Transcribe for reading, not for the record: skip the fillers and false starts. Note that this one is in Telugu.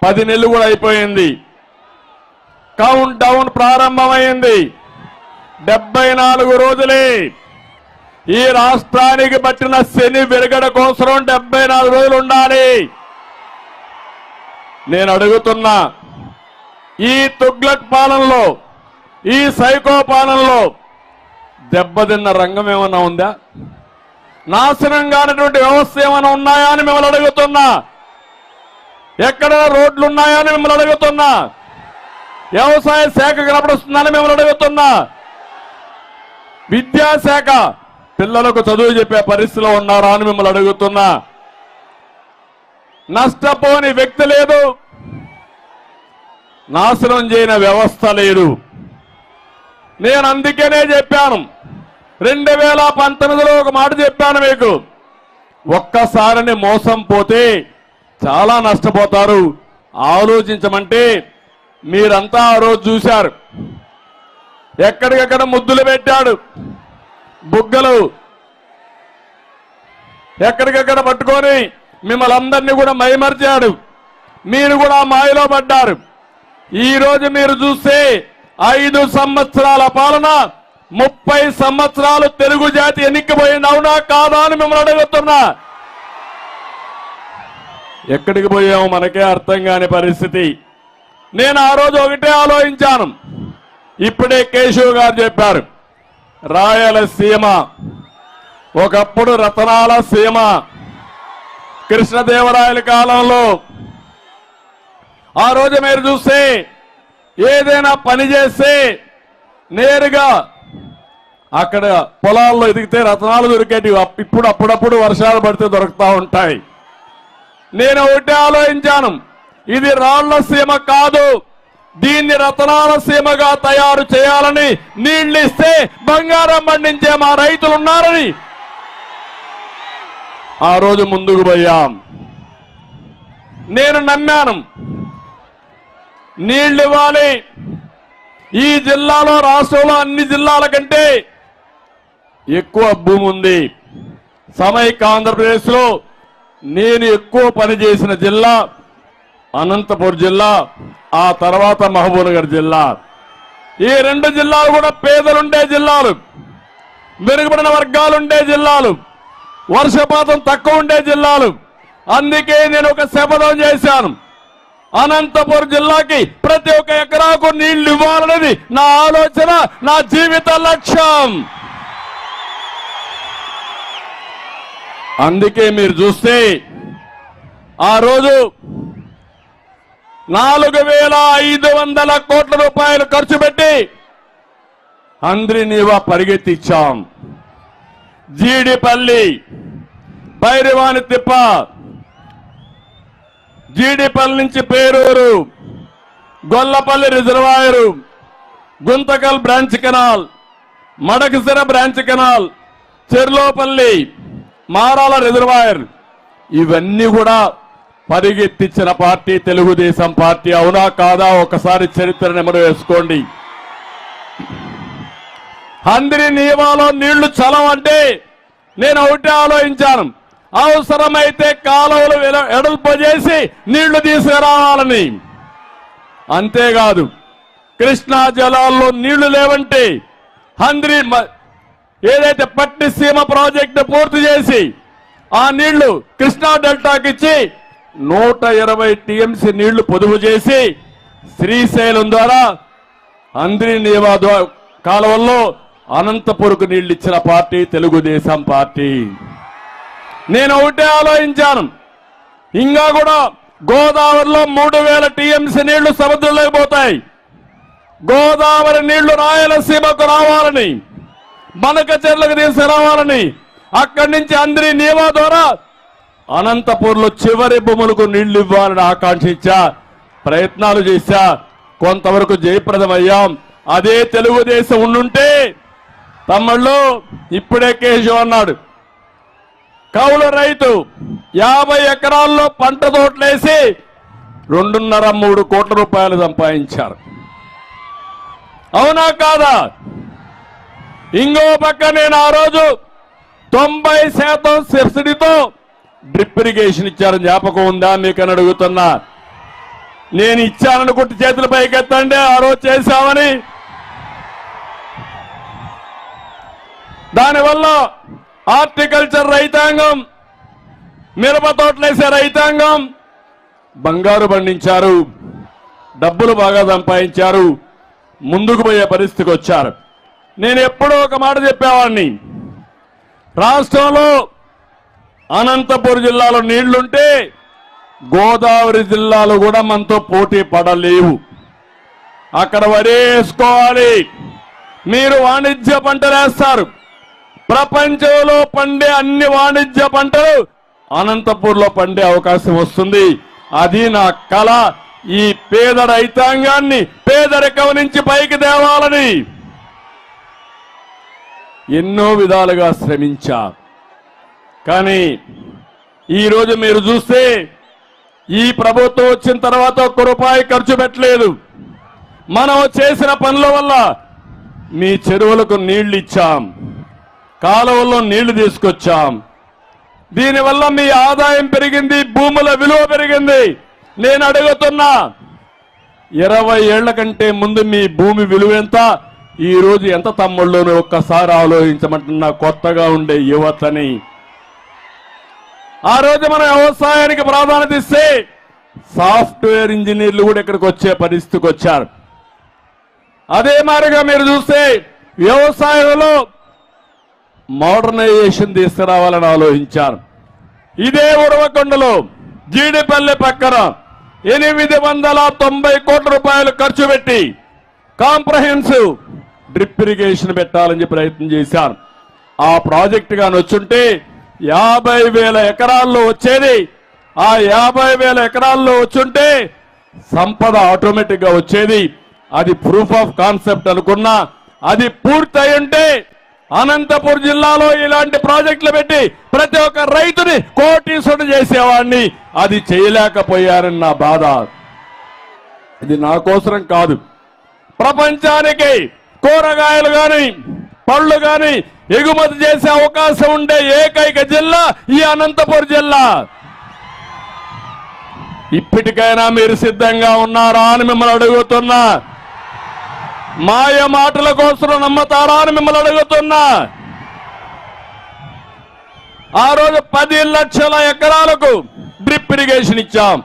10 నెలలు కూడా అయిపోయింది. కౌంట్ డౌన్ ప్రారంభమైంది. 74 రోజులే ఈ రాష్ట్రానికి పట్టిన శని విరగడ కోసం 74 రోజులు ఉండాలి. నేను అడుగుతున్నా, ఈ తుగ్లక్ పాలనలో, ఈ సైకో పాలనలో దెబ్బతిన్న రంగం ఏమన్నా ఉందా? నాశనం కానటువంటి వ్యవస్థ ఏమైనా ఉన్నాయా అని మిమ్మల్ని అడుగుతున్నా. ఎక్కడ రోడ్లు ఉన్నాయా అని మిమ్మల్ని అడుగుతున్నా. వ్యవసాయ శాఖ కనపడుస్తుందని మిమ్మల్ని అడుగుతున్నా. విద్యాశాఖ పిల్లలకు చదువు చెప్పే పరిస్థితిలో ఉన్నారా అని మిమ్మల్ని అడుగుతున్నా. నష్టపోని వ్యక్తి లేదు, నాశనం చేయని వ్యవస్థ లేదు. నేను అందుకనే చెప్పాను, 2019లో ఒక మాట చెప్పాను మీకు, ఒక్కసారిని మోసం పోతే చాలా నష్టపోతారు, ఆలోచించమంటే మీరంతా ఆ రోజు చూశారు. ఎక్కడికక్కడ ముద్దులు పెట్టాడు, బుగ్గలు ఎక్కడికక్కడ పట్టుకొని మిమ్మల్ని అందరినీ కూడా మైమర్చాడు. మీరు కూడా మాయలో పడ్డారు. ఈ రోజు మీరు చూస్తే 5 సంవత్సరాల పాలన, 30 సంవత్సరాలు తెలుగు జాతి ఎన్నికపోయింది. అవునా కాదా అని మిమ్మల్ని అడుగుతున్నా. ఎక్కడికి పోయాము మనకే అర్థం కాని పరిస్థితి. నేను ఆ రోజు ఒకటే ఆలోచించాను. ఇప్పుడే కేశవ్ గారు చెప్పారు, రాయలసీమ ఒకప్పుడు రతనాల సీమ. కృష్ణదేవరాయల కాలంలో ఆ రోజు మీరు చూస్తే ఏదైనా పని చేస్తే నేరుగా అక్కడ పొలాల్లో ఎదిగితే రతనాలు దొరికేటివి. ఇప్పుడు అప్పుడప్పుడు వర్షాలు పడితే దొరుకుతూ ఉంటాయి. నేను ఒకటే ఆలోచించాను, ఇది రాళ్ల సీమ కాదు, దీన్ని రతనాల సీమగా తయారు చేయాలని, నీళ్లు ఇస్తే బంగారం పండించే మా రైతులు ఉన్నారని ఆ రోజు ముందుకు పోయాం. నేను నమ్మాను, నీళ్లు ఇవ్వాలి. ఈ జిల్లాలో, రాష్ట్రంలో అన్ని జిల్లాల కంటే ఎక్కువ భూమి ఉంది. సమైక్య ఆంధ్రప్రదేశ్లో నేను ఎక్కువ పనిచేసిన జిల్లా అనంతపురం జిల్లా, ఆ తర్వాత మహబూబ్నగర్ జిల్లా. ఈ 2 జిల్లాలు కూడా పేదలుండే జిల్లాలు, మెరుగుపడిన వర్గాలుండే జిల్లాలు, వర్షపాతం తక్కువ ఉండే జిల్లాలు. అందుకే నేను ఒక శపథం చేశాను, అనంతపురం జిల్లాకి ప్రతి ఒక్క ఎకరాకు నీళ్లు ఇవ్వాలనేది నా ఆలోచన, నా జీవిత లక్ష్యం. అందుకే మీరు చూస్తే ఆ రోజు 4,500 కోట్ల రూపాయలు ఖర్చు పెట్టి అంద్రినీవా పరిగెత్తిచ్చాం. జీడిపల్లి, భైరవాని తిప్ప, జీడిపల్లి నుంచి Peruru, Gollapalli reservoir, Guntakal branch canal, Madakasira branch canal, Cherlopalli, Marala reservoir, ఇవన్నీ కూడా పరిగెత్తించిన పార్టీ తెలుగుదేశం పార్టీ. అవునా కాదా? ఒకసారి చరిత్ర నెమరు వేసుకోండి. అంద్రినీవాలో నీళ్లు చలవంటే నేను ఒకటే ఆలోచించాను, అవసరమైతే కాలువలు ఎడల్పు చేసి నీళ్లు తీసుకురావాలని. అంతేకాదు, కృష్ణా జలాల్లో నీళ్లు లేవంటే ఏదైతే పట్టిసీమ ప్రాజెక్టు పూర్తి చేసి ఆ నీళ్లు కృష్ణా డెల్టాకి ఇచ్చి 120 టీఎంసీ నీళ్లు పొదుపు చేసి శ్రీశైలం ద్వారా అంద్రినీవా కాలువల్లో అనంతపురకు నీళ్లు ఇచ్చిన పార్టీ తెలుగుదేశం పార్టీ. నేను ఒకటే ఆలోచించాను, ఇంకా కూడా గోదావరిలో 3000 టీఎంసీ నీళ్లు సముద్రంలోకి పోతాయి. గోదావరి నీళ్లు రాయలసీమకు రావాలని, మనకచెర్లకు తీసుకురావాలని, అక్కడి నుంచి అంద్రినీవా ద్వారా అనంతపూర్లో చివరి భూములకు నీళ్లు ఇవ్వాలని ఆకాంక్షించా, ప్రయత్నాలు చేశా. కొంతవరకు జయప్రదమయ్యాం. అదే తెలుగుదేశం ఉండుంటే తమ్ముళ్ళు, ఇప్పుడే కేశవ్ అన్నాడు, కౌలు రైతు 50 ఎకరాల్లో పంట తోటలేసి 2.5-3 కోట్ల రూపాయలు సంపాదించారు. అవునా కాదా? ఇంకో పక్క నేను ఆ రోజు 90% సబ్సిడీతో డ్రిప్ ఇరిగేషన్ ఇచ్చారని జ్ఞాపకం ఉందా మీకని అడుగుతున్నా. నేను ఇచ్చానని కొట్టి చేతుల పైకెత్తండి, ఆ రోజు చేశామని. దానివల్ల హార్టికల్చర్ రైతాంగం, మిరప తోటలేసే రైతాంగం బంగారు పండించారు, డబ్బులు బాగా సంపాదించారు, ముందుకు పోయే పరిస్థితికి వచ్చారు. నేను ఎప్పుడూ ఒక మాట చెప్పేవాడిని, రాష్ట్రంలో అనంతపురం జిల్లాలో నీళ్లుంటే గోదావరి జిల్లాలో కూడా మనతో పోటీ పడలేవు. అక్కడ వరేసుకోవాలి. మీరు వాణిజ్య పంటలు వేస్తారు, ప్రపంచంలో పండే అన్ని వాణిజ్య పంటలు అనంతపూర్లో పండే అవకాశం వస్తుంది. అది నా కళ. ఈ పేద రైతాంగాన్ని పేదరికం నుంచి పైకి తేవాలని ఎన్నో విధాలుగా శ్రమించా. కానీ ఈరోజు మీరు చూస్తే ఈ ప్రభుత్వం వచ్చిన తర్వాత ఒక్క రూపాయి ఖర్చు పెట్టలేదు. మనం చేసిన పనుల వల్ల మీ చెరువులకు నీళ్లు ఇచ్చాం, కాలువల్లో నీళ్లు తీసుకొచ్చాం. దీనివల్ల మీ ఆదాయం పెరిగింది, భూముల విలువ పెరిగింది. నేను అడుగుతున్నా, 20 ఏళ్ల కంటే ముందు మీ భూమి విలువ ఎంత, ఈ రోజు ఎంత తమ్ముళ్ళను ఒక్కసారి ఆలోచించమంటున్నా కొత్తగా ఉండే యువతని. ఆ రోజు మన వ్యవసాయానికి ప్రాధాన్యత ఇస్తే సాఫ్ట్వేర్ ఇంజనీర్లు కూడా ఇక్కడికి వచ్చే పరిస్థితికి వచ్చారు. అదే మాదిరిగా మీరు చూస్తే వ్యవసాయంలో మోడర్నైజేషన్ తీసుకురావాలని ఆలోచించారు. ఇదే ఉరవకొండలో జీడిపల్లి పక్కన 890 కోట్ల రూపాయలు ఖర్చు పెట్టి కాంప్రహెన్సివ్ డ్రిప్ ఇరిగేషన్ పెట్టాలని ప్రయత్నం చేశారు. ఆ ప్రాజెక్టు గాని వచ్చుంటే 50,000 ఎకరాల్లో వచ్చేది. ఆ 50,000 ఎకరాల్లో వచ్చుంటే సంపద ఆటోమేటిక్ గా వచ్చేది. అది ప్రూఫ్ ఆఫ్ కాన్సెప్ట్ అనుకున్నా. అది పూర్తయి ఉంటే అనంతపురం జిల్లాలో ఇలాంటి ప్రాజెక్టులు పెట్టి ప్రతి ఒక్క రైతుని కోటీశ్వరుడు చేసేవాడిని. అది చేయలేకపోయారని నా బాధ. ఇది నా కోసరం కాదు, ప్రపంచానికి కూరగాయలు గాని పళ్ళు గాని ఎగుమతి చేసే అవకాశం ఉండే ఏకైక జిల్లా ఈ అనంతపురం జిల్లా. ఇప్పటికైనా మీరు సిద్ధంగా ఉన్నారా అని మిమ్మల్ని అడుగుతున్నా. మాయ మాటల కోసం నమ్మతారా అని మిమ్మల్ని అడుగుతున్నా. ఆ రోజు 10 లక్షల ఎకరాలకు డ్రిప్ ఇరిగేషన్ ఇచ్చాం.